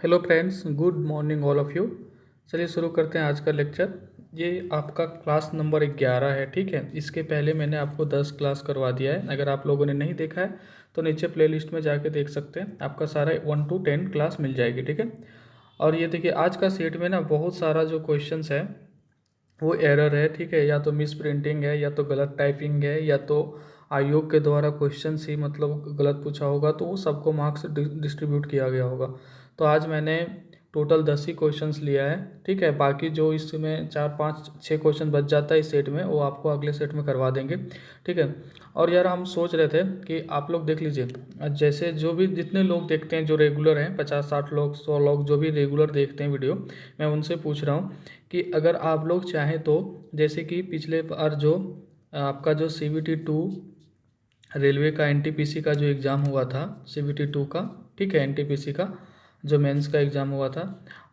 Hello friends, good morning all of you. चलिए शुरू करते हैं आज का लेक्चर। ये आपका क्लास नंबर 11 है, ठीक है। इसके पहले मैंने आपको 10 क्लास करवा दिया है। अगर आप लोगों ने नहीं देखा है तो नीचे प्लेलिस्ट में जाके देख सकते हैं, आपका सारा 1 to 10 क्लास मिल जाएगी, ठीक है। और ये देखिए आज का सेट में ना बहुत सारा जो क्वेश्चंस है वो एरर है, ठीक है। या तो मिस प्रिंटिंग है, या तो गलत टाइपिंग है, या तो आयोग के द्वारा क्वेश्चन ही मतलब गलत पूछा होगा, तो वो सबको मार्क्स डिस्ट्रीब्यूट किया गया होगा। तो आज मैंने टोटल 10 ही क्वेश्चंस लिया है, ठीक है। बाकी जो इसमें 4 5 6 क्वेश्चन बच जाता है इस सेट में, वो आपको अगले सेट में करवा देंगे, ठीक है। और यार हम सोच रहे थे कि आप लोग देख लीजिए, जैसे जो भी जितने लोग देखते हैं, जो रेगुलर हैं, 50 60 लोग 100 लोग जो भी रेगुलर देखते हैं वीडियो, मैं उनसे पूछ रहा हूँ कि अगर आप लोग चाहें तो जैसे कि पिछले बार जो आपका जो CBT 2 रेलवे का NTPC का जो एग्ज़ाम हुआ था, CBT 2 का, ठीक है, NTPC का जो मेंस का एग्ज़ाम हुआ था,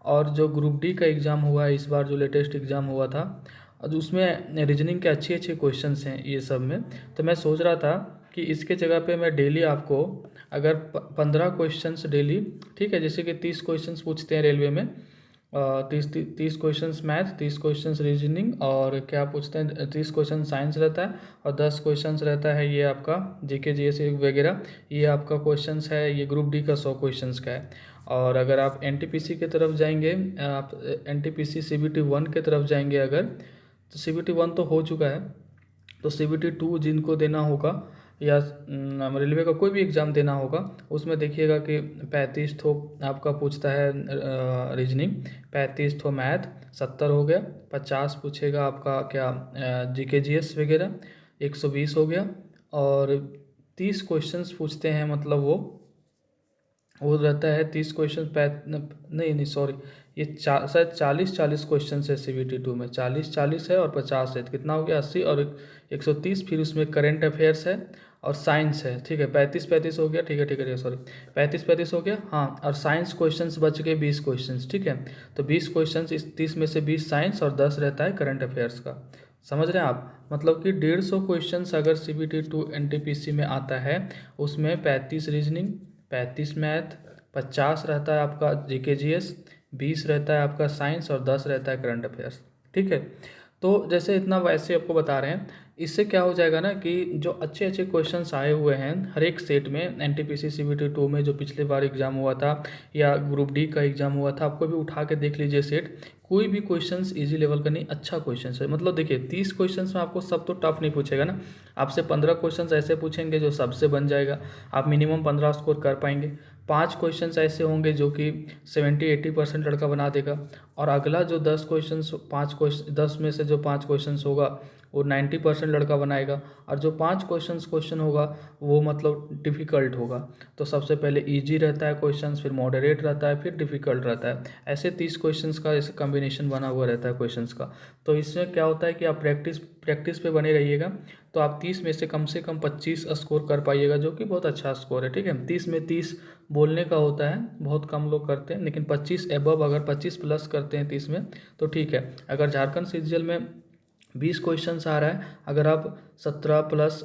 और जो ग्रुप डी का एग्ज़ाम हुआ है इस बार जो लेटेस्ट एग्ज़ाम हुआ था, और उसमें रीजनिंग के अच्छे अच्छे क्वेश्चंस हैं ये सब में। तो मैं सोच रहा था कि इसके जगह पे मैं डेली आपको अगर 15 क्वेश्चंस डेली, ठीक है, जैसे कि 30 क्वेश्चंस पूछते हैं रेलवे में, 30 क्वेश्चंस मैथ, 30 क्वेश्चंस रीजनिंग, और क्या पूछते हैं, 30 क्वेश्चन साइंस रहता है, और 10 क्वेश्चंस रहता है ये आपका GK GS वगैरह। ये आपका क्वेश्चंस है, ये ग्रुप डी का 100 क्वेश्चंस का है। और अगर आप NTPC की तरफ जाएंगे, आप NTPC CBT 1 की तरफ जाएंगे अगर, तो CBT 1 तो हो चुका है, तो CBT 2 जिनको देना होगा, या रेलवे का कोई भी एग्ज़ाम देना होगा, उसमें देखिएगा कि 35 ठो आपका पूछता है रीजनिंग, 35 ठो मैथ, 70 हो गया, 50 पूछेगा आपका क्या GK GS वगैरह, 120 हो गया, और 30 क्वेश्चंस पूछते हैं, मतलब वो रहता है 30 क्वेश्चन नहीं नहीं सॉरी, ये शायद 40 क्वेश्चन है CBT 2 में, 40 है और 50 है, तो कितना हो गया 80 और 130। फिर उसमें करंट अफेयर्स है और साइंस है, ठीक है। 35 हो गया, ठीक है ठीक है सॉरी, 35 हो गया, हाँ। और साइंस क्वेश्चंस बच गए 20 क्वेश्चंस, ठीक है। तो 20 क्वेश्चंस, इस 30 में से 20 साइंस और 10 रहता है करंट अफेयर्स का। समझ रहे हैं आप, मतलब कि 150 क्वेश्चंस अगर CBT 2 NTPC में आता है, उसमें 35 रीजनिंग, 35 मैथ, 50 रहता है आपका GK GS, 20 रहता है आपका साइंस, और 10 रहता है करंट अफेयर्स, ठीक है। तो जैसे इतना वैसे आपको बता रहे हैं, इससे क्या हो जाएगा ना कि जो अच्छे अच्छे क्वेश्चंस आए हुए हैं हर एक सेट में, NTPC CBT 2 में जो पिछले बार एग्ज़ाम हुआ था, या ग्रुप डी का एग्ज़ाम हुआ था, आपको भी उठा के देख लीजिए सेट, कोई भी क्वेश्चंस इजी लेवल का नहीं, अच्छा क्वेश्चन है। मतलब देखिए 30 क्वेश्चंस में आपको सब तो टफ नहीं पूछेगा ना, आपसे 15 क्वेश्चंस ऐसे पूछेंगे जो सबसे बन जाएगा, आप मिनिमम 15 स्कोर कर पाएंगे। 5 क्वेश्चंस ऐसे होंगे जो कि 70-80% लड़का बना देगा, और अगला जो 10 क्वेश्चंस, 10 में से जो 5 क्वेश्चंस होगा वो 90% लड़का बनाएगा, और जो 5 क्वेश्चन होगा वो मतलब डिफ़िकल्ट होगा। तो सबसे पहले इजी रहता है क्वेश्चंस, फिर मॉडरेट रहता है, फिर डिफ़िकल्ट रहता है, ऐसे 30 क्वेश्चंस का ऐसे कॉम्बिनेशन बना हुआ रहता है क्वेश्चंस का। तो इसमें क्या होता है कि आप प्रैक्टिस पे बने रहिएगा, तो आप 30 में से कम 25 स्कोर कर पाइएगा, जो कि बहुत अच्छा स्कोर है, ठीक है। 30 में 30 बोलने का होता है, बहुत कम लोग करते हैं, लेकिन 25 एबव अगर 25 प्लस करते हैं 30 में तो ठीक है। अगर झारखंड सीजीएल में 20 क्वेश्चंस आ रहा है, अगर आप 17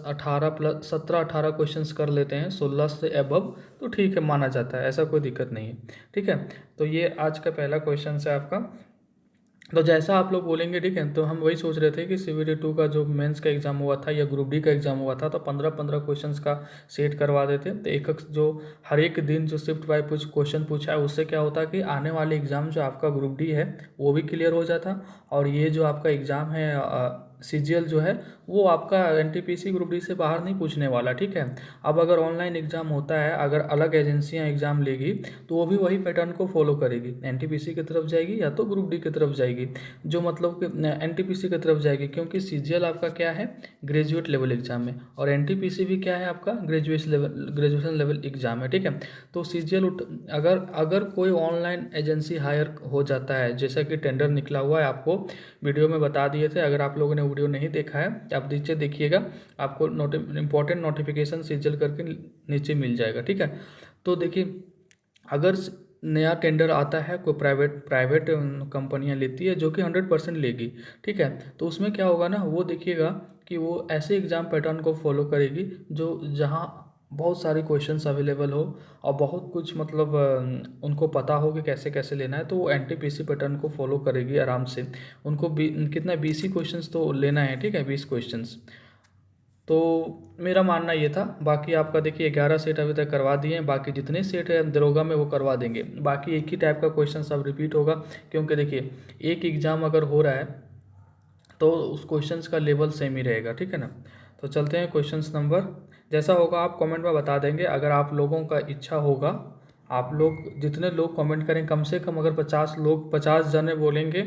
18 क्वेश्चंस कर लेते हैं 16 से एबव, तो ठीक है, माना जाता है, ऐसा कोई दिक्कत नहीं है, ठीक है। तो ये आज का पहला क्वेश्चन है आपका। तो जैसा आप लोग बोलेंगे, ठीक है, तो हम वही सोच रहे थे कि CBT 2 का जो मेंस का एग्ज़ाम हुआ था या ग्रुप डी का एग्ज़ाम हुआ था, तो 15 क्वेश्चंस का सेट करवा देते। तो एक जो हर एक दिन जो शिफ्ट वाइज कुछ क्वेश्चन पूछा है, उससे क्या होता है कि आने वाले एग्ज़ाम जो आपका ग्रुप डी है वो भी क्लियर हो जाता, और ये जो आपका एग्ज़ाम है CGL जो है वो आपका NTPC ग्रुप डी से बाहर नहीं पूछने वाला, ठीक है। अब अगर ऑनलाइन एग्ज़ाम होता है, अगर अलग एजेंसियां एग्ज़ाम लेगी, तो वो भी वही पैटर्न को फॉलो करेगी, NTPC की तरफ जाएगी या तो ग्रुप डी की तरफ जाएगी, जो मतलब कि NTPC की तरफ जाएगी, क्योंकि CGL आपका क्या है, ग्रेजुएट लेवल एग्ज़ाम है, और NTPC भी क्या है आपका ग्रेजुएशन लेवल एग्ज़ाम है, ठीक है। तो CGL अगर अगर कोई ऑनलाइन एजेंसी हायर हो जाता है, जैसा कि टेंडर निकला हुआ है, आपको वीडियो में बता दिए थे, अगर आप लोगों ने वीडियो नहीं देखा है आप नीचे देखिएगा, आपको इंपॉर्टेंट नोटिफिकेशन CGL करके नीचे मिल जाएगा, ठीक है। तो देखिए, अगर नया टेंडर आता है, कोई प्राइवेट कंपनियां लेती है जो कि 100% लेगी, ठीक है, तो उसमें क्या होगा ना, वो देखिएगा कि वो ऐसे एग्ज़ाम पैटर्न को फॉलो करेगी जो जहां बहुत सारे क्वेश्चंस अवेलेबल हो और बहुत कुछ मतलब उनको पता हो कि कैसे कैसे लेना है, तो वो एनटीपीसी पैटर्न को फॉलो करेगी आराम से। उनको कितना 20 ही क्वेश्चंस तो लेना है, ठीक है, 20 क्वेश्चंस। तो मेरा मानना ये था। बाकी आपका देखिए 11 सेट अभी तक करवा दिए हैं, बाकी जितने सेट है दरोगा में वो करवा देंगे। बाकी एक ही टाइप का क्वेश्चन सब रिपीट होगा, क्योंकि देखिए एक एग्ज़ाम अगर हो रहा है तो उस क्वेश्चंस का लेवल सेम ही रहेगा, ठीक है ना। तो चलते हैं क्वेश्चंस नंबर, जैसा होगा आप कमेंट में बता देंगे। अगर आप लोगों का इच्छा होगा, आप लोग जितने लोग कमेंट करें, कम से कम अगर 50 लोग 50 जने बोलेंगे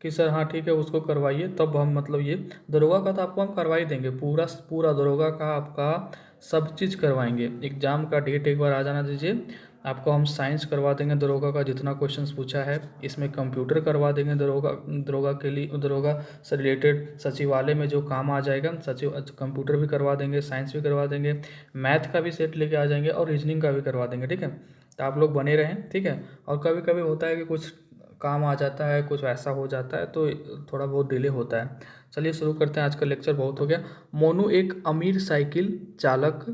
कि सर हाँ ठीक है उसको करवाइए, तब हम मतलब ये दरोगा का तो आपको हम करवा ही देंगे। पूरा पूरा दरोगा का आपका सब चीज़ करवाएंगे। एग्ज़ाम का डेट एक बार आ जाना दीजिए, आपको हम साइंस करवा देंगे दरोगा का जितना क्वेश्चंस पूछा है। इसमें कंप्यूटर करवा देंगे दरोगा दरोगा के लिए, दरोगा से रिलेटेड सचिवालय में जो काम आ जाएगा, सचिव कंप्यूटर भी करवा देंगे, साइंस भी करवा देंगे, मैथ का भी सेट लेके आ जाएंगे और रीजनिंग का भी करवा देंगे, ठीक है। तो आप लोग बने रहें, ठीक है। और कभी कभी होता है कि कुछ काम आ जाता है, कुछ ऐसा हो जाता है, तो थोड़ा बहुत डिले होता है। चलिए शुरू करते हैं, आज का लेक्चर बहुत हो गया। मोनू एक अमीर साइकिल चालक,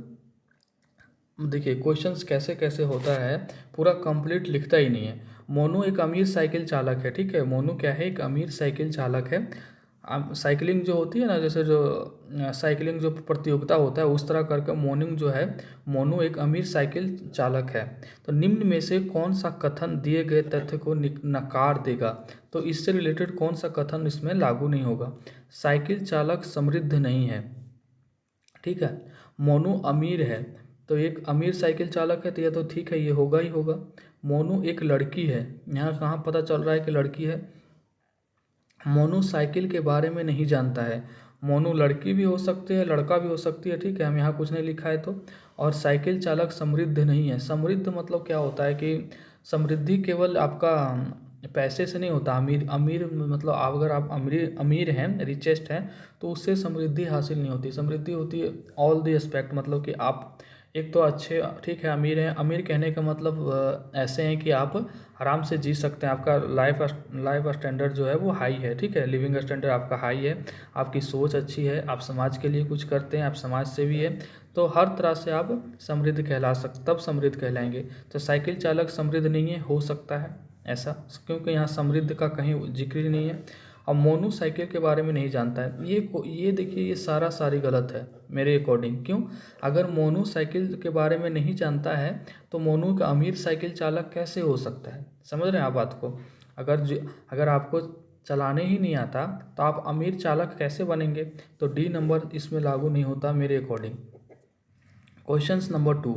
देखिए क्वेश्चंस कैसे कैसे होता है, पूरा कंप्लीट लिखता ही नहीं है। मोनू एक अमीर साइकिल चालक है, ठीक है। मोनू क्या है, एक अमीर साइकिल चालक है। साइकिलिंग जो होती है ना, जैसे जो साइकिलिंग जो प्रतियोगिता होता है उस तरह करके मोनू जो है, मोनू एक अमीर साइकिल चालक है। तो निम्न में से कौन सा कथन दिए गए तथ्य को नकार देगा। तो इससे रिलेटेड कौन सा कथन इसमें लागू नहीं होगा। साइकिल चालक समृद्ध नहीं है, ठीक है। मोनू अमीर है, तो एक अमीर साइकिल चालक है, तो यह तो ठीक है, ये होगा ही होगा। मोनू एक लड़की है, यहाँ कहाँ पता चल रहा है कि लड़की है। मोनू साइकिल के बारे में नहीं जानता है। मोनू लड़की भी हो सकती है, लड़का भी हो सकती है, ठीक है, हम यहाँ कुछ नहीं लिखा है तो। और साइकिल चालक समृद्ध नहीं है। समृद्ध मतलब क्या होता है कि समृद्धि केवल आपका पैसे से नहीं होता। अमीर अमीर मतलब अगर आप अमीर अमीर हैं, रिचेस्ट हैं, तो उससे समृद्धि हासिल नहीं होती। समृद्धि होती है ऑल द एस्पेक्ट, मतलब कि आप एक तो अच्छे, ठीक है, अमीर हैं। अमीर कहने का मतलब ऐसे हैं कि आप आराम से जी सकते हैं, आपका लाइफ स्टैंडर्ड जो है वो हाई है, ठीक है, लिविंग स्टैंडर्ड आपका हाई है, आपकी सोच अच्छी है, आप समाज के लिए कुछ करते हैं, आप समाज सेवी है, तो हर तरह से आप समृद्ध कहला सकते, तब समृद्ध कहलाएंगे। तो साइकिल चालक समृद्ध नहीं है, हो सकता है ऐसा, क्योंकि यहाँ समृद्ध का कहीं जिक्र ही नहीं है। और मोनू साइकिल के बारे में नहीं जानता है, ये देखिए, ये सारी गलत है मेरे अकॉर्डिंग। क्यों? अगर मोनू साइकिल के बारे में नहीं जानता है तो मोनू का अमीर साइकिल चालक कैसे हो सकता है। समझ रहे हैं आप बात को। अगर आपको चलाने ही नहीं आता तो आप अमीर चालक कैसे बनेंगे। तो डी नंबर इसमें लागू नहीं होता मेरे अकॉर्डिंग। क्वेश्चंस नंबर 2,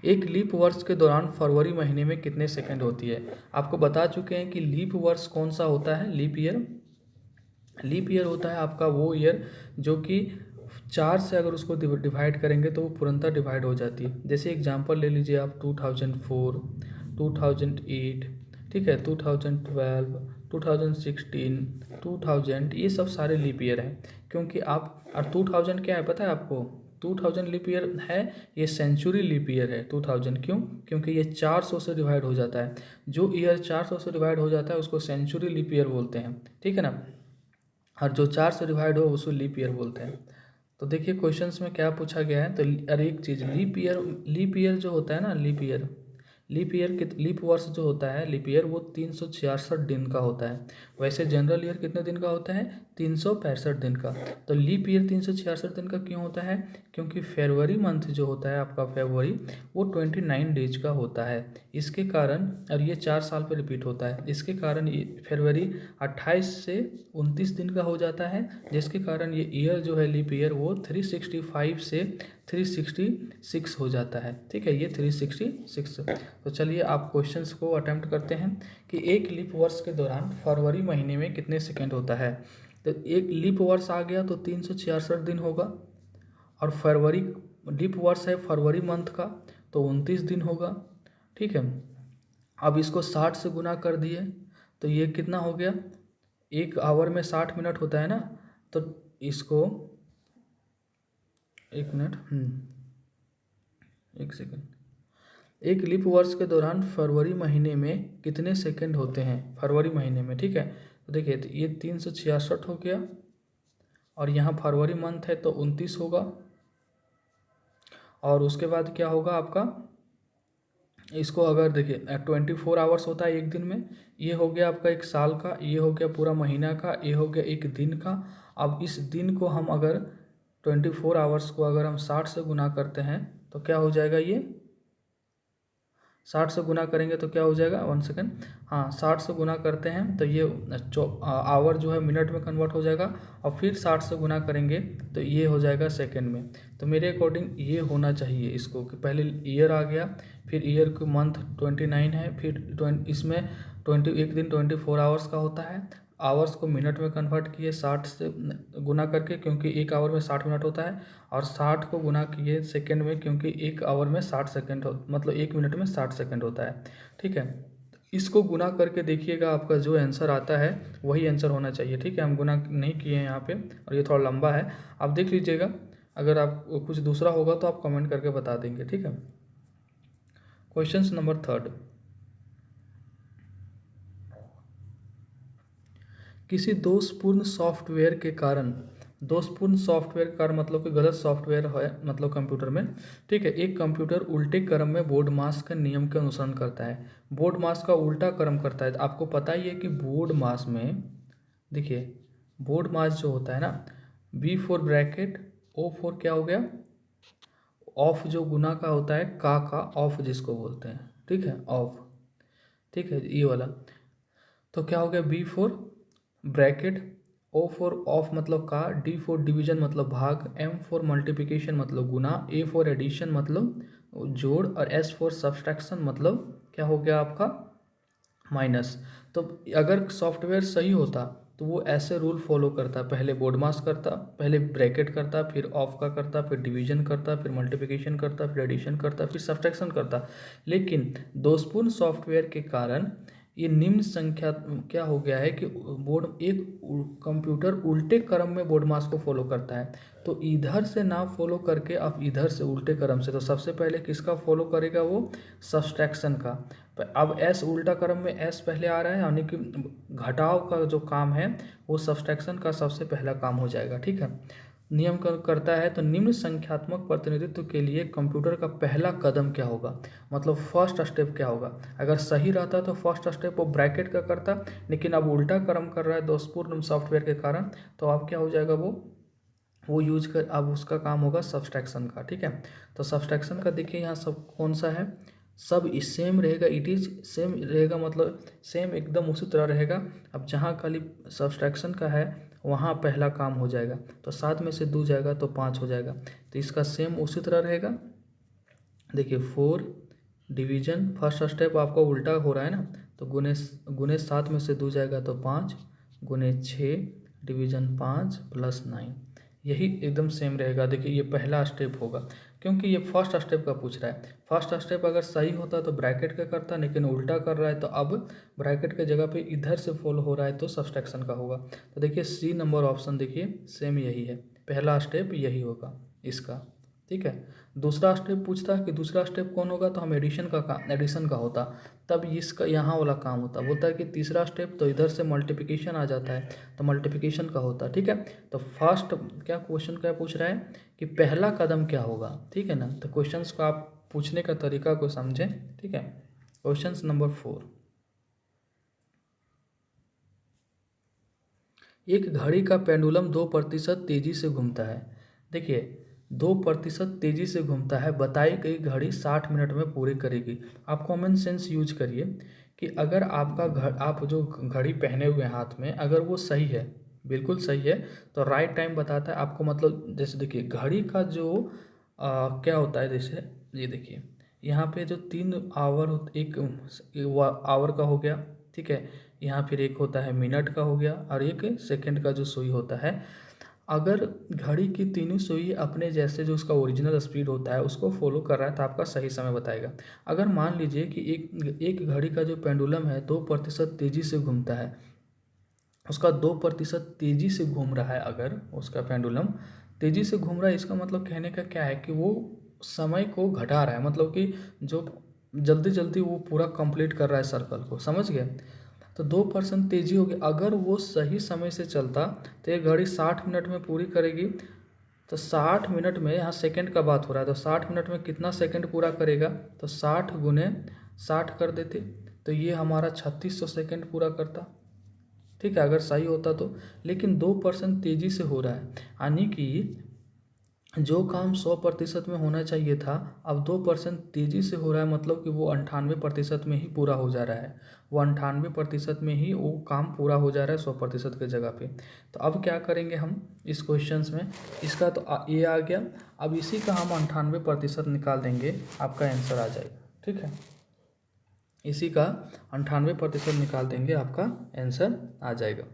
एक लीप वर्ष के दौरान फरवरी महीने में कितने सेकंड होती है। आपको बता चुके हैं कि लीप वर्ष कौन सा होता है। लीप ईयर, लीप ईयर होता है आपका वो ईयर जो कि 4 से अगर उसको डिवाइड करेंगे तो वो तुरंत डिवाइड हो जाती है। जैसे एग्जांपल ले लीजिए आप 2004, 2008, ठीक है, 2012, 2016, 2000, ये सब सारे लीप ईयर हैं। क्योंकि आप, और 2000 क्या है पता है आपको, 2000 लीप ईयर है, ये सेंचुरी लीप ईयर है 2000। क्यों? क्योंकि ये 400 से डिवाइड हो जाता है। जो ईयर 400 से डिवाइड हो जाता है उसको सेंचुरी लीप ईयर बोलते हैं, ठीक है ना। और जो 4 से डिवाइड हो उसको लीप ईयर बोलते हैं। तो देखिए क्वेश्चंस में क्या पूछा गया है। तो अरे एक चीज़, लीप ईयर जो होता है ना, लीप वर्ष जो होता है, लीप ईयर, वो 366 दिन का होता है। वैसे जनरल ईयर कितने दिन का होता है, 365 दिन का। तो लीप ईयर 366 दिन का क्यों होता है, क्योंकि फरवरी मंथ जो होता है आपका, फरवरी, वो 29 डेज का होता है। इसके कारण, और ये 4 साल पर रिपीट होता है, इसके कारण ये फरवरी 28 से 29 दिन का हो जाता है, जिसके कारण ये ईयर जो है लीप ईयर वो 365 से 366 हो जाता है, ठीक है, ये 366। तो चलिए आप क्वेश्चंस को अटेम्प्ट करते हैं कि एक लीप वर्ष के दौरान फरवरी महीने में कितने सेकंड होता है। तो एक लीप वर्ष आ गया तो 366 दिन होगा, और फरवरी लीप वर्ष है फरवरी मंथ का, तो 29 दिन होगा, ठीक है। अब इसको 60 से गुना कर दिए तो ये कितना हो गया, एक आवर में 60 मिनट होता है ना। तो इसको, एक मिनट, एक सेकेंड, एक लीप वर्ष के दौरान फरवरी महीने में कितने सेकंड होते हैं फरवरी महीने में, ठीक है। तो देखिए, तो ये 366 हो गया, और यहाँ फरवरी मंथ है तो 29 होगा, और उसके बाद क्या होगा आपका, इसको अगर देखिए 24 आवर्स होता है एक दिन में, ये हो गया आपका एक साल का, ये हो गया पूरा महीना का, ये हो गया एक दिन का। अब इस दिन को हम अगर 24 आवर्स को अगर हम 60 से गुना करते हैं तो क्या हो जाएगा, ये 60 से गुना करेंगे तो क्या हो जाएगा, 1 सेकेंड, हाँ 60 से गुना करते हैं तो ये आवर जो है मिनट में कन्वर्ट हो जाएगा, और फिर 60 से गुना करेंगे तो ये हो जाएगा सेकंड में। तो मेरे अकॉर्डिंग ये होना चाहिए इसको कि पहले ईयर आ गया, फिर ईयर को मंथ 29 है, फिर इसमें एक दिन 24 आवर्स का होता है, आवर्स को मिनट में कन्वर्ट किए 60 से गुना करके, क्योंकि एक आवर में 60 मिनट होता है, और 60 को गुना किए सेकंड में, क्योंकि एक आवर में 60 सेकंड मतलब एक मिनट में 60 सेकंड होता है। ठीक है, इसको गुना करके देखिएगा, आपका जो आंसर आता है वही आंसर होना चाहिए। ठीक है, हम गुना नहीं किए हैं यहाँ पे, और ये थोड़ा लंबा है, आप देख लीजिएगा। अगर आप कुछ दूसरा होगा तो आप कमेंट करके बता देंगे। ठीक है, क्वेश्चन नंबर 3, किसी दोषपूर्ण सॉफ्टवेयर के कारण, दोषपूर्ण सॉफ्टवेयर का मतलब कि गलत सॉफ्टवेयर है मतलब कंप्यूटर में। ठीक है, एक कंप्यूटर उल्टे क्रम में बोर्ड मास के नियम का अनुसरण करता है, बोर्ड मास का उल्टा क्रम करता है। तो आपको पता ही है कि बोर्ड मास में देखिए, बोर्ड मास जो होता है ना, B4 ब्रैकेट O4 क्या हो गया, ऑफ जो गुना का होता है का ऑफ जिसको बोलते हैं। ठीक है, ऑफ, ठीक है ये वाला। तो क्या हो गया, B4 ब्रैकेट, O4 ऑफ मतलब का, D4 डिवीजन मतलब भाग, M4 मल्टीप्लिकेशन मतलब गुना, A4 एडिशन मतलब जोड़, और S4 सब्सट्रैक्शन मतलब क्या हो गया आपका, माइनस। तो अगर सॉफ्टवेयर सही होता तो वो ऐसे रूल फॉलो करता, पहले बोर्ड मास करता, पहले ब्रैकेट करता, फिर ऑफ का करता, फिर डिवीजन करता, फिर मल्टीप्लिकेशन करता, फिर एडिशन करता, फिर सब्ट्रैक्शन करता। लेकिन दोषपूर्ण सॉफ्टवेयर के कारण ये निम्न संख्या क्या हो गया है कि बोर्ड एक कंप्यूटर उल्टे क्रम में बोर्ड मास को फॉलो करता है। तो इधर से ना फॉलो करके आप इधर से उल्टे क्रम से, तो सबसे पहले किसका फॉलो करेगा, वो सब्सट्रैक्शन का। अब एस उल्टा क्रम में एस पहले आ रहा है, यानी कि घटाव का जो काम है वो सब्सट्रैक्शन का सबसे पहला काम हो जाएगा। ठीक है, नियम करता है। तो निम्न संख्यात्मक प्रतिनिधित्व के लिए कंप्यूटर का पहला कदम क्या होगा, मतलब फर्स्ट स्टेप क्या होगा। अगर सही रहता तो फर्स्ट स्टेप वो ब्रैकेट का करता, लेकिन अब उल्टा क्रम कर रहा है दोषपूर्ण सॉफ्टवेयर के कारण, तो अब क्या हो जाएगा, वो यूज कर, अब उसका काम होगा सब्सट्रैक्शन का। ठीक है, तो सब्सट्रैक्शन का देखिए यहाँ सब कौन सा है, सब सेम रहेगा, इट इज़ सेम रहेगा, मतलब सेम एकदम उसी तरह रहेगा। अब जहाँ खाली सब्सट्रैक्शन का है वहाँ पहला काम हो जाएगा, तो 7 में से 2 जाएगा तो 5 हो जाएगा, तो इसका सेम उसी तरह रहेगा। देखिए 4 डिवीजन, फर्स्ट स्टेप आपका उल्टा हो रहा है ना, तो गुने 7 में से 2 जाएगा तो 5, गुने 6 डिवीजन 5 प्लस 9, यही एकदम सेम रहेगा। देखिए ये पहला स्टेप होगा, क्योंकि ये फर्स्ट स्टेप का पूछ रहा है। फर्स्ट स्टेप अगर सही होता तो ब्रैकेट का करता, लेकिन उल्टा कर रहा है, तो अब ब्रैकेट के जगह पे इधर से फॉलो हो रहा है तो सब्सट्रैक्शन का होगा। तो देखिए सी नंबर ऑप्शन देखिए सेम यही है, पहला स्टेप यही होगा इसका। ठीक है, दूसरा स्टेप पूछता है कि दूसरा स्टेप कौन होगा, तो हम एडिशन का होता, तब इसका यहाँ वाला काम होता। बोलता है कि तीसरा स्टेप, तो इधर से मल्टीप्लिकेशन आ जाता है, तो मल्टीप्लिकेशन का होता। ठीक है, तो फर्स्ट क्या क्वेश्चन क्या पूछ रहा है कि पहला कदम क्या होगा। ठीक है ना, तो क्वेश्चंस को आप पूछने का तरीका को समझें। ठीक है, क्वेश्चन नंबर 4, एक घड़ी का पेंडुलम 2% तेजी से घूमता है। देखिए 2% तेजी से घूमता है, बताई गई घड़ी 60 मिनट में पूरी करेगी। आप कॉमन सेंस यूज करिए कि अगर आप जो घड़ी पहने हुए हाथ में अगर वो सही है, बिल्कुल सही है, तो राइट टाइम बताता है आपको। मतलब जैसे देखिए घड़ी का जो क्या होता है, जैसे ये देखिए यहाँ पे जो 3 आवर, एक आवर का हो गया। ठीक है, यहाँ फिर एक होता है मिनट का हो गया, और एक सेकंड का जो सुई होता है। अगर घड़ी की तीनों सुई अपने जैसे जो उसका ओरिजिनल स्पीड होता है उसको फॉलो कर रहा है तो आपका सही समय बताएगा। अगर मान लीजिए कि एक घड़ी का जो पेंडुलम है 2% तेज़ी से घूमता है, उसका 2% तेज़ी से घूम रहा है, अगर उसका पेंडुलम तेज़ी से घूम रहा है, इसका मतलब कहने का क्या है कि वो समय को घटा रहा है, मतलब कि जो जल्दी जल्दी वो पूरा कंप्लीट कर रहा है सर्कल को, समझ गए। तो 2% तेज़ी होगी। अगर वो सही समय से चलता तो ये घड़ी 60 मिनट में पूरी करेगी, तो 60 मिनट में, यहाँ सेकंड का बात हो रहा है, तो 60 मिनट में कितना सेकंड पूरा करेगा, तो 60 गुने 60 कर देते, तो ये हमारा 3600 सेकंड पूरा करता। ठीक है, अगर सही होता तो। लेकिन 2% तेज़ी से हो रहा है, यानी कि जो काम 100% में होना चाहिए था अब 2% तेज़ी से हो रहा है, मतलब कि वो 98% में ही पूरा हो जा रहा है। वो 98% में ही वो काम पूरा हो जा रहा है 100% के जगह पे। तो अब क्या करेंगे हम इस क्वेश्चंस में, इसका तो ये आ गया। अब इसी का हम 98% निकाल देंगे, आपका आंसर आ जाएगा। ठीक है, इसी का 98% निकाल देंगे, आपका आंसर आ जाएगा।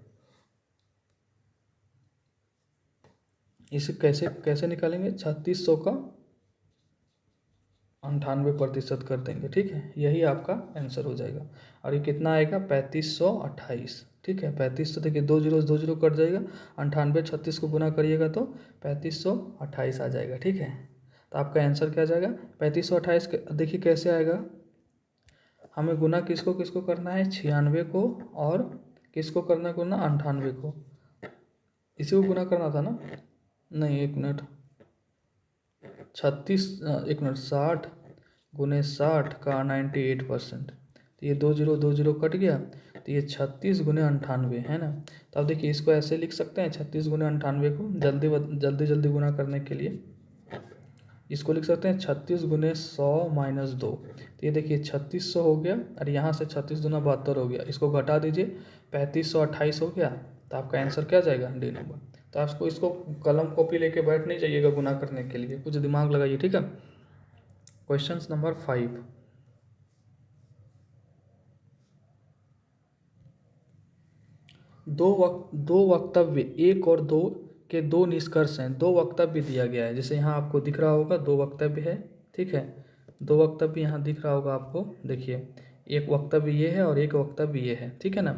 इसे कैसे कैसे निकालेंगे, 3600 का 98% कर देंगे। ठीक है, यही आपका आंसर हो जाएगा। और ये कितना आएगा, 3528। ठीक है, 3500, देखिए 2 जीरो कट जाएगा, 98 36 को गुना करिएगा तो 3528 आ जाएगा। ठीक है, तो आपका आंसर क्या आ जाएगा, 3528। देखिए कैसे आएगा, हमें गुना किसको किसको करना है, 96 को, और किसको करना है गुना, 98 को। इसी को गुना करना था ना, नहीं एक मिनट, 60 गुने 60 का 98%, तो ये 2 जीरो कट गया, तो ये 36 गुने 98 है ना। तो अब देखिए इसको ऐसे लिख सकते हैं, 36 गुने 98 को जल्दी जल्दी गुना करने के लिए इसको लिख सकते हैं 36 गुने 100 माइनस 2। तो ये देखिए 3600 हो गया, और यहाँ से 36 दूना 72 हो गया, इसको घटा दीजिए, 3528 हो गया। तो आपका आंसर क्या जाएगा, डी नंबर। तो आपको इसको कलम कॉपी लेके बैठ नहीं चाहिएगा गुना करने के लिए, कुछ दिमाग लगाइए। ठीक है, क्वेश्चन नंबर 5, दो वक्तव्य, एक और दो के दो निष्कर्ष हैं। दो वक्तव्य दिया गया है, जैसे यहाँ आपको दिख रहा होगा, दो वक्तव्य है। ठीक है, दो वक्तव्य यहाँ दिख रहा होगा आपको, देखिए एक वक्तव्य ये है और एक वक्तव्य ये है। ठीक है ना,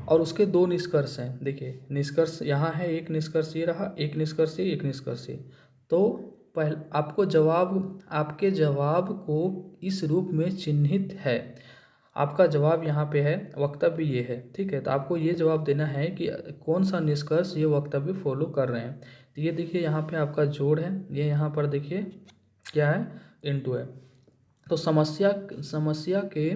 और उसके दो निष्कर्ष हैं। देखिए निष्कर्ष यहाँ है, एक निष्कर्ष ये रहा, एक निष्कर्ष ये, एक निष्कर्ष ये। तो पहले आपके जवाब को इस रूप में चिन्हित है। आपका जवाब यहाँ पे है, वक्तव्य ये है। ठीक है, तो आपको ये जवाब देना है कि कौन सा निष्कर्ष ये वक्तव्य फॉलो कर रहे हैं। तो ये देखिए यहाँ पे आपका जोड़ है, ये यहाँ पर देखिए क्या है, इनटू है। तो समस्या के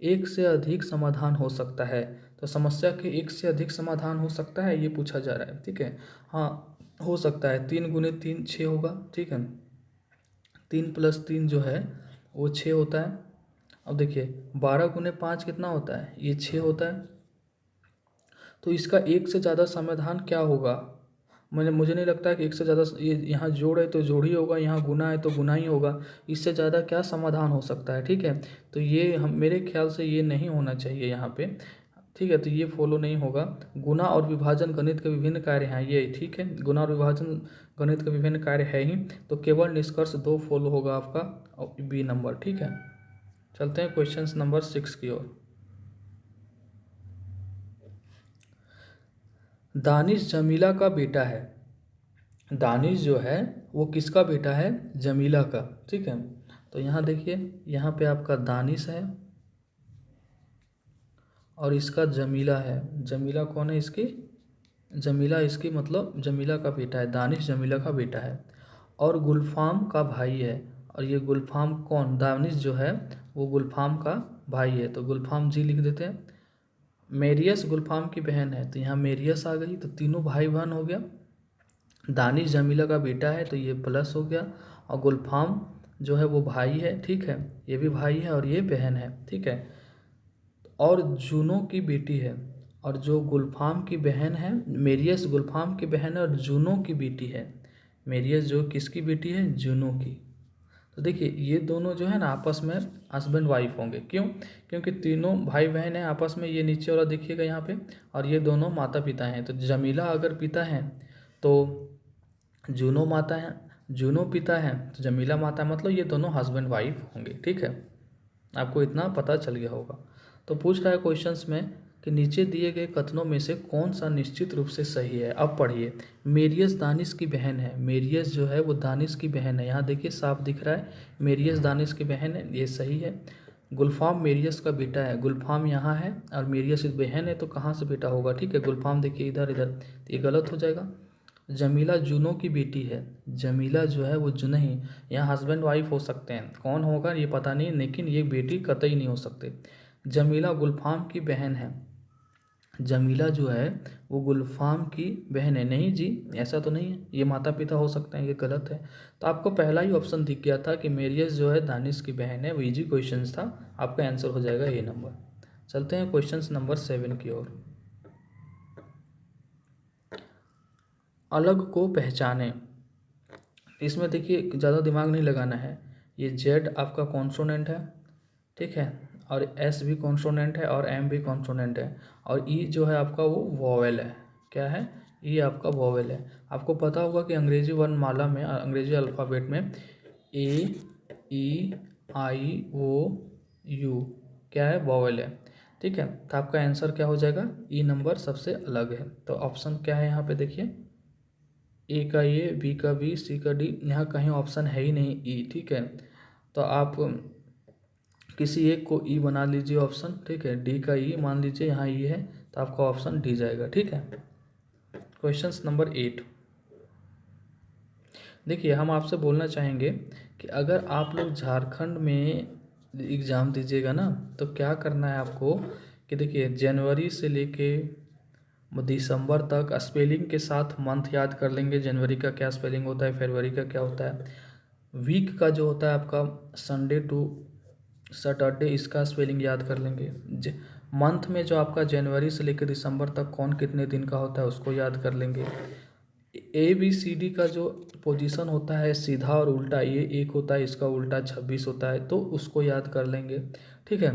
एक से अधिक समाधान हो सकता है। तो समस्या के एक से अधिक समाधान हो सकता है, ये पूछा जा रहा है। ठीक है, हाँ हो सकता है। 3 गुने 3 6 होगा। ठीक है, 3 + 3 जो है वो 6 होता है। अब देखिए 12 गुने 5 कितना होता है, ये 6 होता है। तो इसका एक से ज़्यादा समाधान क्या होगा, मुझे नहीं लगता है कि एक से ज़्यादा, ये यहाँ जोड़ है तो जोड़ ही होगा, यहाँ गुना है तो गुना ही होगा। इससे ज़्यादा क्या समाधान हो सकता है। ठीक है, तो ये हम, मेरे ख्याल से ये नहीं होना चाहिए यहाँ पे। ठीक है, तो ये फॉलो नहीं होगा। गुना और विभाजन गणित के विभिन्न कार्य हैं, ये ठीक है, गुना और विभाजन गणित के विभिन्न कार्य है ही। तो केवल निष्कर्ष 2 फॉलो होगा आपका, और बी नंबर। ठीक है, चलते हैं क्वेश्चन नंबर 6 की ओर। दानिश जमीला का बेटा है। दानिश जो है वो किसका बेटा है, जमीला का। ठीक है, तो यहाँ देखिए, यहाँ पे आपका दानिश है और इसका जमीला है। जमीला कौन है इसकी, जमीला इसकी मतलब जमीला का बेटा है, दानिश जमीला का बेटा है, और गुलफाम का भाई है। और ये गुलफाम कौन, दानिश जो है वो गुलफाम का भाई है, तो गुलफाम जी लिख देते हैं। मेरियस गुलफाम की बहन है, तो यहाँ मेरियस आ गई, तो तीनों भाई बहन हो गया। दानिश जमीला का बेटा है, तो ये प्लस हो गया, और गुलफाम जो है वो भाई है। ठीक है, ये भी भाई है और ये बहन है। ठीक है, और जूनो की बेटी है, और जो गुलफाम की बहन है, मेरियस गुलफाम की बहन है और जूनो की बेटी है। मेरियस जो किसकी बेटी है, जूनो की। तो देखिए ये दोनों जो है ना आपस में हस्बैंड वाइफ होंगे, क्यों, क्योंकि तीनों भाई बहन हैं आपस में, ये नीचे वाला देखिएगा यहाँ पे, और ये दोनों माता पिता हैं। तो जमीला अगर पिता हैं तो जूनो माता है, जूनो पिता है तो जमीला माता है, मतलब ये दोनों हस्बैंड वाइफ होंगे। ठीक है, आपको इतना पता चल गया होगा। तो पूछ रहा है क्वेश्चंस में कि नीचे दिए गए कथनों में से कौन सा निश्चित रूप से सही है। अब पढ़िए, मेरियस दानिश की बहन है, मेरियस जो है वो दानिश की बहन है, यहाँ देखिए साफ दिख रहा है, मेरियस दानिश की बहन है, ये सही है। गुलफाम मेरियस का बेटा है, गुलफाम यहाँ है और मेरियस बहन है, तो कहाँ से बेटा होगा। ठीक है, गुलफाम देखिए इधर इधर, तो ये गलत हो जाएगा। जमीला जुनों की बेटी है। जमीला जो है वो जुनही, यहाँ हस्बैंड वाइफ हो सकते हैं, कौन होगा ये पता नहीं, लेकिन ये बेटी कतई नहीं हो सकते। जमीला गुलफाम की बहन है। जमीला जो है वो गुलफाम की बहन है। नहीं जी, ऐसा तो नहीं है, ये माता पिता हो सकते हैं, ये गलत है। तो आपको पहला ही ऑप्शन दिख गया था कि मेरियस जो है दानिश की बहन है, वो इजी क्वेश्चन था, आपका आंसर हो जाएगा ये नंबर। चलते हैं क्वेश्चन नंबर 7 की ओर। अलग को पहचाने। इसमें देखिए ज़्यादा दिमाग नहीं लगाना है। ये जेड आपका कॉन्सोनेंट है, ठीक है, और एस भी कॉन्सोनेंट है और एम भी कॉन्सोनेंट है, और ई जो है आपका वो वॉवेल है। क्या है? ई आपका वॉवेल है। आपको पता होगा कि अंग्रेजी वर्णमाला में, अंग्रेजी अल्फ़ाबेट में ए, ई, आई, ओ, यू क्या है? वॉवेल है, ठीक है। तो आपका आंसर क्या हो जाएगा? ई नंबर सबसे अलग है। तो ऑप्शन क्या है यहाँ पे देखिए, ए का ए, बी का बी, सी का डी, यहाँ कहीं ऑप्शन है ही नहीं ई, ठीक है। तो आप किसी एक को ई बना लीजिए ऑप्शन, ठीक है। डी का ई मान लीजिए, यहाँ ई है, तो आपका ऑप्शन डी जाएगा, ठीक है। Question number 8। देखिए हम आपसे बोलना चाहेंगे कि अगर आप लोग झारखंड में एग्ज़ाम दीजिएगा ना, तो क्या करना है आपको कि देखिए जनवरी से लेके दिसंबर तक स्पेलिंग के साथ मंथ याद कर लेंगे। जनवरी का क्या स्पेलिंग होता है, फरवरी का क्या होता है, वीक का जो होता है आपका संडे टू सैटरडे, इसका स्पेलिंग याद कर लेंगे। मंथ में जो आपका जनवरी से लेकर दिसंबर तक कौन कितने दिन का होता है उसको याद कर लेंगे। ए बी सी डी का जो पोजीशन होता है सीधा और उल्टा, ये एक होता है, इसका उल्टा 26 होता है, तो उसको याद कर लेंगे, ठीक है।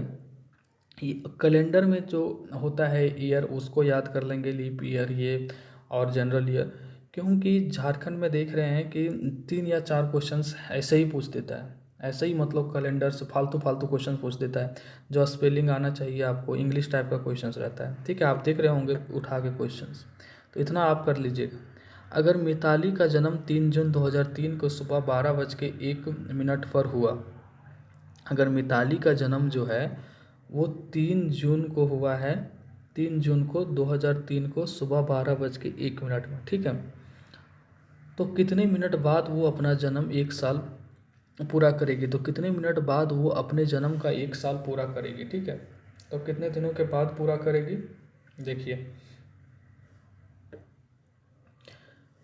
कैलेंडर में जो होता है ईयर, उसको याद कर लेंगे, लीप ईयर ये और जनरल ईयर। क्योंकि झारखंड में देख रहे हैं कि 3 या 4 क्वेश्चंस ऐसे ही पूछ देता है, ऐसे ही मतलब कैलेंडर से फालतू फालतू क्वेश्चन पूछ देता है। जो स्पेलिंग आना चाहिए आपको, इंग्लिश टाइप का क्वेश्चंस रहता है, ठीक है। आप देख रहे होंगे उठा के क्वेश्चंस, तो इतना आप कर लीजिएगा। अगर मिताली का जन्म 3 जून 2003 को सुबह 12:01 पर हुआ, अगर मिताली का जन्म जो है वो 3 जून को हुआ है, 3 जून को 2003 को सुबह 12:01 में, ठीक है, तो कितने मिनट बाद वो अपना जन्म 1 साल पूरा करेगी? तो कितने मिनट बाद वो अपने जन्म का 1 साल पूरा करेगी, ठीक है। तो कितने दिनों के बाद पूरा करेगी? देखिए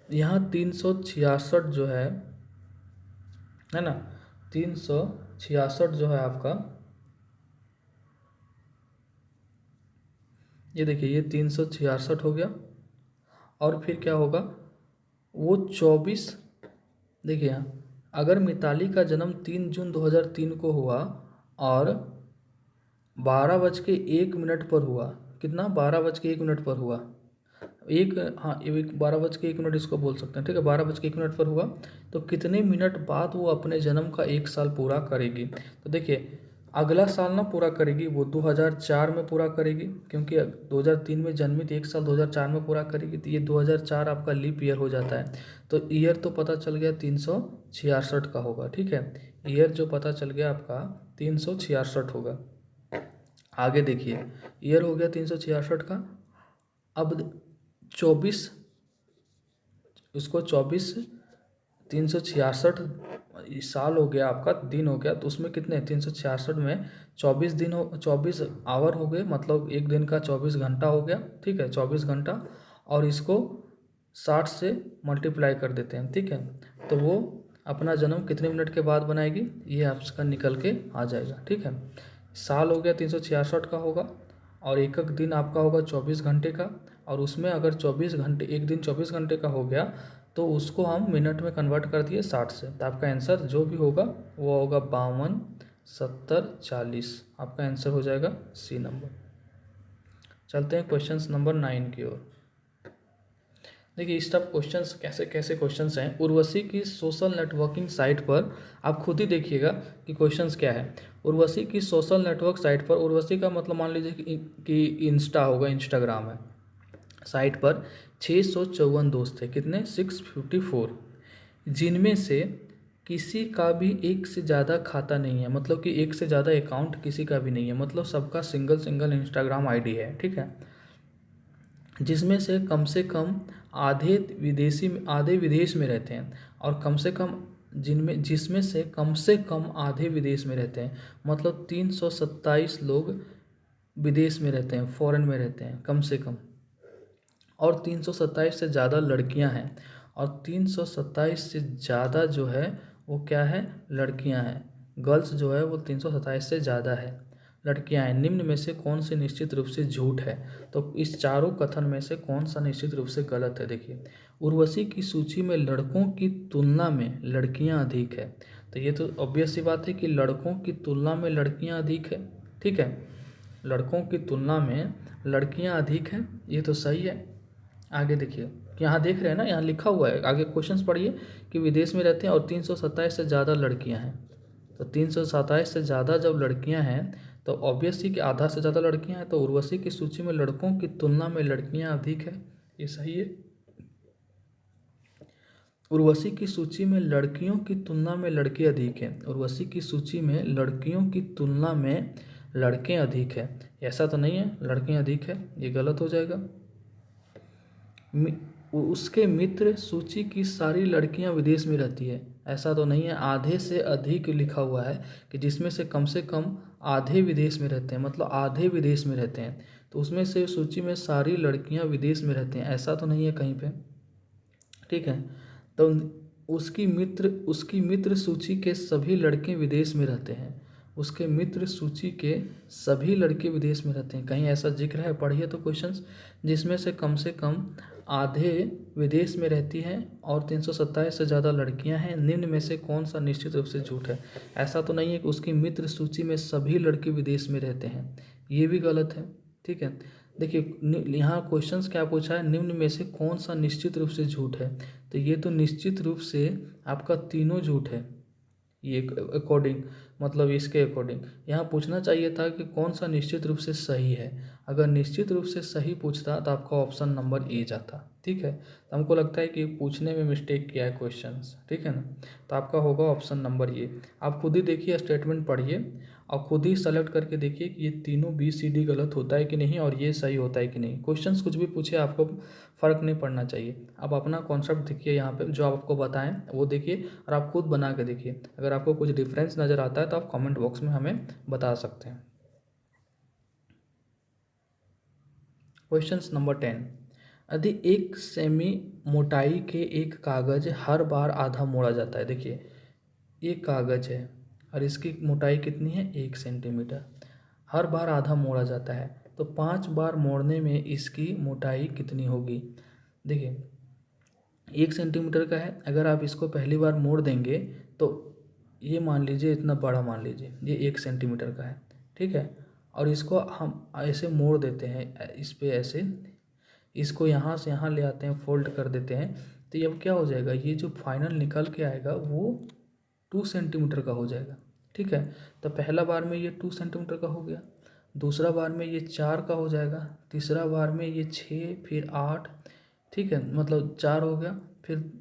यहाँ 366 जो है ना, 366 जो है आपका, ये देखिए ये 366 हो गया, और फिर क्या होगा वो 24, देखिए यहाँ अगर मिताली का जन्म 3 जून 2003 को हुआ और 12:01 पर हुआ, कितना? 12:01 पर हुआ, एक, हाँ एक 12:01 इसको बोल सकते हैं, ठीक है। 12:01 पर हुआ, तो कितने मिनट बाद वो अपने जन्म का 1 साल पूरा करेगी? तो देखिए अगला साल ना पूरा करेगी, वो 2004 में पूरा करेगी, क्योंकि 2003 में जन्मी थी, 1 साल 2004 में पूरा करेगी, तो ये 2004 आपका लीप ईयर हो जाता है। तो ईयर तो पता चल गया 366 का होगा, ठीक है। ईयर जो पता चल गया आपका 366 होगा। आगे देखिए ईयर हो गया 366 का, अब 24, उसको 24, 366 साल हो गया आपका, दिन हो गया, तो उसमें कितने 366 में 24 दिन हो, 24 आवर हो गए, मतलब एक दिन का 24 घंटा हो गया, ठीक है, 24 घंटा, और इसको 60 से मल्टीप्लाई कर देते हैं, ठीक है। तो वो अपना जन्म कितने मिनट के बाद बनाएगी, ये आपका निकल के आ जाएगा, ठीक है। साल हो गया 366 का होगा, और एक एक दिन आपका होगा 24 घंटे का, और उसमें अगर 24 घंटे, एक दिन 24 घंटे का हो गया, तो उसको हम मिनट में कन्वर्ट कर दिए 60 से, तो आपका आंसर जो भी होगा वो होगा 52, 70, 40, आपका आंसर हो जाएगा सी नंबर। चलते हैं क्वेश्चन नंबर 9 की ओर। देखिए इस टाइप क्वेश्चंस कैसे कैसे क्वेश्चंस हैं, उर्वशी की सोशल नेटवर्किंग साइट पर, आप खुद ही देखिएगा कि क्वेश्चंस क्या है। उर्वशी की सोशल नेटवर्क साइट पर, उर्वशी का मतलब मान लीजिए कि इंस्टा होगा, इंस्टाग्राम है, साइट पर 654 दोस्त थे, कितने? 654, जिनमें से किसी का भी एक से ज़्यादा खाता नहीं है, मतलब कि एक से ज़्यादा अकाउंट किसी का भी नहीं है, मतलब सबका सिंगल सिंगल इंस्टाग्राम आईडी है, ठीक है। जिसमें से कम आधे विदेश में रहते हैं, और कम से कम जिसमें से कम आधे विदेश में रहते हैं। मतलब 327 लोग विदेश में रहते हैं, फॉरेन में रहते हैं कम से कम, और 327 से ज़्यादा लड़कियां हैं, और 327 से ज़्यादा जो है वो क्या है, लड़कियां हैं। गर्ल्स जो है वो 327 से ज़्यादा है, लड़कियां हैं। निम्न में से कौन से निश्चित रूप से झूठ है? तो इस चारों कथन में से कौन सा निश्चित रूप से गलत है? देखिए, उर्वशी की सूची में लड़कों की तुलना में लड़कियां अधिक है। तो ये तो ऑब्वियस सी बात है कि लड़कों की तुलना में लड़कियां अधिक है। ठीक है, लड़कों की तुलना में लड़कियां अधिक हैं, ये तो सही है। आगे देखिए, यहाँ देख रहे हैं ना, यहाँ लिखा हुआ है, आगे क्वेश्चंस पढ़िए कि विदेश में रहते हैं और 327 से ज़्यादा लड़कियां हैं। तो 327 से ज़्यादा जब लड़कियां हैं तो ऑब्वियसली कि आधा से ज़्यादा लड़कियां हैं, तो उर्वशी की सूची में लड़कों की तुलना में लड़कियां अधिक है, ये सही है। उर्वशी की सूची में लड़कियों की तुलना में लड़के अधिक हैं। उर्वशी की सूची में लड़कियों की तुलना में लड़के अधिक है, ऐसा तो नहीं है लड़के अधिक है, ये गलत हो जाएगा। उसके मित्र सूची की सारी लड़कियां विदेश में रहती है, ऐसा तो नहीं है। आधे से अधिक लिखा हुआ है कि जिसमें से कम आधे विदेश में रहते हैं, मतलब आधे विदेश में रहते हैं, तो उसमें से सूची में सारी लड़कियां विदेश में रहती हैं, ऐसा तो नहीं है कहीं पे। ठीक है, तो उसकी मित्र सूची के सभी लड़के विदेश में रहते हैं। उसके मित्र सूची के सभी लड़के विदेश में रहते हैं, कहीं ऐसा जिक्र है? पढ़िए तो क्वेश्चंस। जिसमें से कम आधे विदेश में रहती हैं और 327 से ज़्यादा लड़कियां हैं, निम्न में से कौन सा निश्चित रूप से झूठ है? ऐसा तो नहीं है कि उसकी मित्र सूची में सभी लड़के विदेश में रहते हैं, ये भी गलत है। ठीक है, देखिए यहाँ क्वेश्चंस क्या पूछा है, निम्न में से कौन सा निश्चित रूप से झूठ है? तो ये तो निश्चित रूप से आपका तीनों झूठ है, ये अकॉर्डिंग, मतलब इसके अकॉर्डिंग यहाँ पूछना चाहिए था कि कौन सा निश्चित रूप से सही है। अगर निश्चित रूप से सही पूछता तो आपका ऑप्शन नंबर ए जाता। ठीक है, तो हमको लगता है कि पूछने में मिस्टेक किया है क्वेश्चंस, ठीक है ना, तो आपका होगा ऑप्शन नंबर ए। आप खुद ही देखिए, स्टेटमेंट पढ़िए और खुद ही सेलेक्ट करके देखिए कि ये तीनों बी सी डी गलत होता है कि नहीं, और ये सही होता है कि नहीं। क्वेश्चंस कुछ भी पूछे, आपको फ़र्क नहीं पड़ना चाहिए। आप अपना कॉन्सेप्ट देखिए, यहाँ पे जो आपको बताएं वो देखिए और आप खुद बना के देखिए। अगर आपको कुछ डिफरेंस नज़र आता है तो आप कमेंट बॉक्स में हमें बता सकते हैं। क्वेश्चन नंबर 10, यदि एक सेमी मोटाई के एक कागज़ हर बार आधा मोड़ा जाता है। देखिए, एक कागज़ है और इसकी मोटाई कितनी है, 1 सेंटीमीटर, हर बार आधा मोड़ा जाता है, तो 5 बार मोड़ने में इसकी मोटाई कितनी होगी? देखिए, 1 सेंटीमीटर का है, अगर आप इसको पहली बार मोड़ देंगे तो ये मान लीजिए इतना बड़ा, मान लीजिए ये 1 सेंटीमीटर का है। ठीक है, और इसको हम ऐसे मोड़ देते हैं, इस पे ऐसे, इसको यहाँ से यहाँ ले आते हैं, फोल्ड कर देते हैं, तो ये अब क्या हो जाएगा, ये जो फाइनल निकल के आएगा वो 2 सेंटीमीटर का हो जाएगा। ठीक है, तो पहला बार में ये 2 सेंटीमीटर का हो गया, दूसरा बार में ये 4 का हो जाएगा, तीसरा बार में ये 6, फिर 8। ठीक है, मतलब 4 हो गया, फिर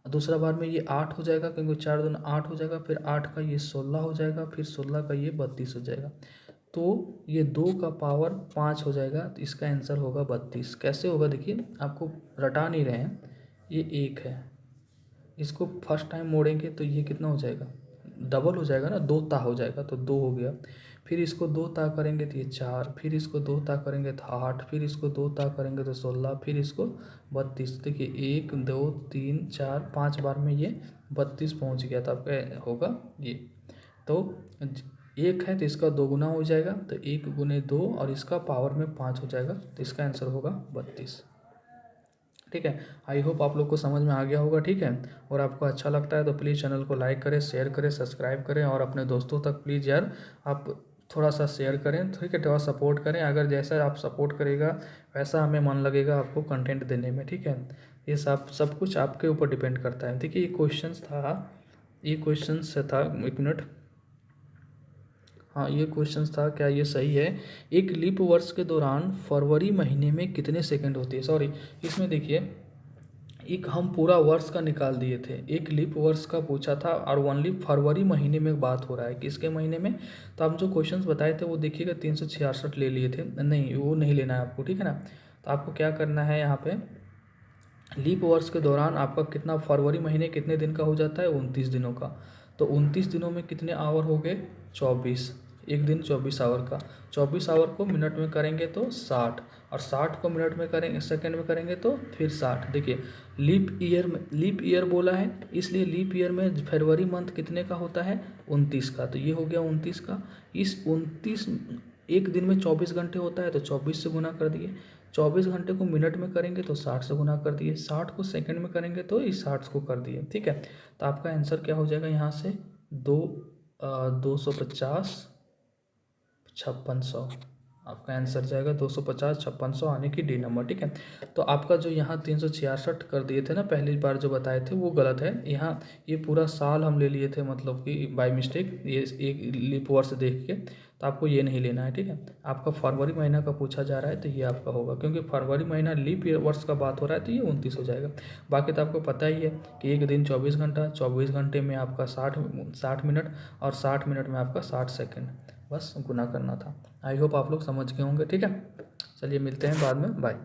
दूसरा बार में ये 8 हो जाएगा, क्योंकि 4 दूनी 8 हो जाएगा, फिर 8 का ये 16 हो जाएगा, फिर 16 का ये 32 हो जाएगा। तो ये 2 का पावर 5 हो जाएगा, तो इसका आंसर होगा 32। कैसे होगा देखिए, आपको रटा नहीं रहे हैं, ये 1 है, इसको फर्स्ट टाइम मोड़ेंगे तो ये कितना हो जाएगा, डबल हो जाएगा ना, 2 ता हो जाएगा, तो 2 हो गया। फिर इसको 2 ता करेंगे तो ये 4, फिर इसको 2 ता करेंगे तो 8, फिर इसको 2 ता करेंगे तो 16, फिर इसको 32। देखिए 1 2 3 4 5 बार में ये 32 पहुंच गया, तो आपका होगा ये। तो 1 है तो इसका 2 गुना हो जाएगा, तो 1 गुने 2 और इसका पावर में 5 हो जाएगा, तो इसका आंसर होगा 32। ठीक है, आई होप आप लोग को समझ में आ गया होगा। ठीक है, और आपको अच्छा लगता है तो प्लीज़ चैनल को लाइक करें, शेयर करें, सब्सक्राइब करें, और अपने दोस्तों तक प्लीज़ यार आप थोड़ा सा शेयर करें। ठीक है, थोड़ा सपोर्ट करें, अगर जैसा आप सपोर्ट करेगा वैसा हमें मन लगेगा आपको कंटेंट देने में। ठीक है, ये सब कुछ आपके ऊपर डिपेंड करता है। देखिए ये क्वेश्चन था, 1 मिनट, हाँ ये क्वेश्चन था, क्या ये सही है? एक लीप वर्ष के दौरान फरवरी महीने में कितने सेकंड होते हैं? सॉरी, इसमें देखिए एक हम पूरा वर्ष का निकाल दिए थे, एक लीप वर्ष का पूछा था और ओनली फरवरी महीने में बात हो रहा है, किसके महीने में? तो आप जो क्वेश्चंस बताए थे वो देखिएगा, 366 ले लिए थे, नहीं वो नहीं लेना है आपको। ठीक है ना, तो आपको क्या करना है यहाँ पे, लीप वर्ष के दौरान आपका कितना, फरवरी महीने कितने दिन का हो जाता है, 29 दिनों का। तो 29 दिनों में कितने आवर हो गए, 24। एक दिन 24 आवर का, 24 आवर को मिनट में करेंगे तो 60, और 60 को मिनट में करेंगे, सेकंड में करेंगे तो फिर 60। देखिए लीप ईयर में, लीप ईयर बोला है इसलिए लीप ईयर में फरवरी मंथ कितने का होता है, 29 का। तो ये हो गया 29 का। इस 29, एक दिन में 24 घंटे होता है तो 24 से गुना कर दिए, 24 घंटे को मिनट में करेंगे तो 60 से गुना कर दिए, 60 को सेकंड में करेंगे तो इस 60 को कर दिए, ठीक है। तो आपका आंसर क्या हो जाएगा यहाँ से, 250 5600, आपका आंसर जाएगा 250 5600 आने की डी नंबर, ठीक है। तो आपका जो यहाँ 366 कर दिए थे ना पहली बार जो बताए थे वो गलत है। यहाँ ये पूरा साल हम ले लिए थे, मतलब कि बाय मिस्टेक, ये एक लीप वर्ष देख के, तो आपको ये नहीं लेना है, ठीक है। आपका फरवरी महीना का पूछा जा रहा है तो ये आपका होगा, क्योंकि फरवरी महीना लीप वर्ष का बात हो रहा है तो ये 29 हो जाएगा। बाकी तो आपको पता ही है कि एक दिन 24 घंटा, 24 घंटे में आपका 60 मिनट, और 60 मिनट में आपका 60 सेकेंड, बस गुना करना था। आई होप आप लोग समझ गए होंगे, ठीक है। चलिए मिलते हैं बाद में, बाय।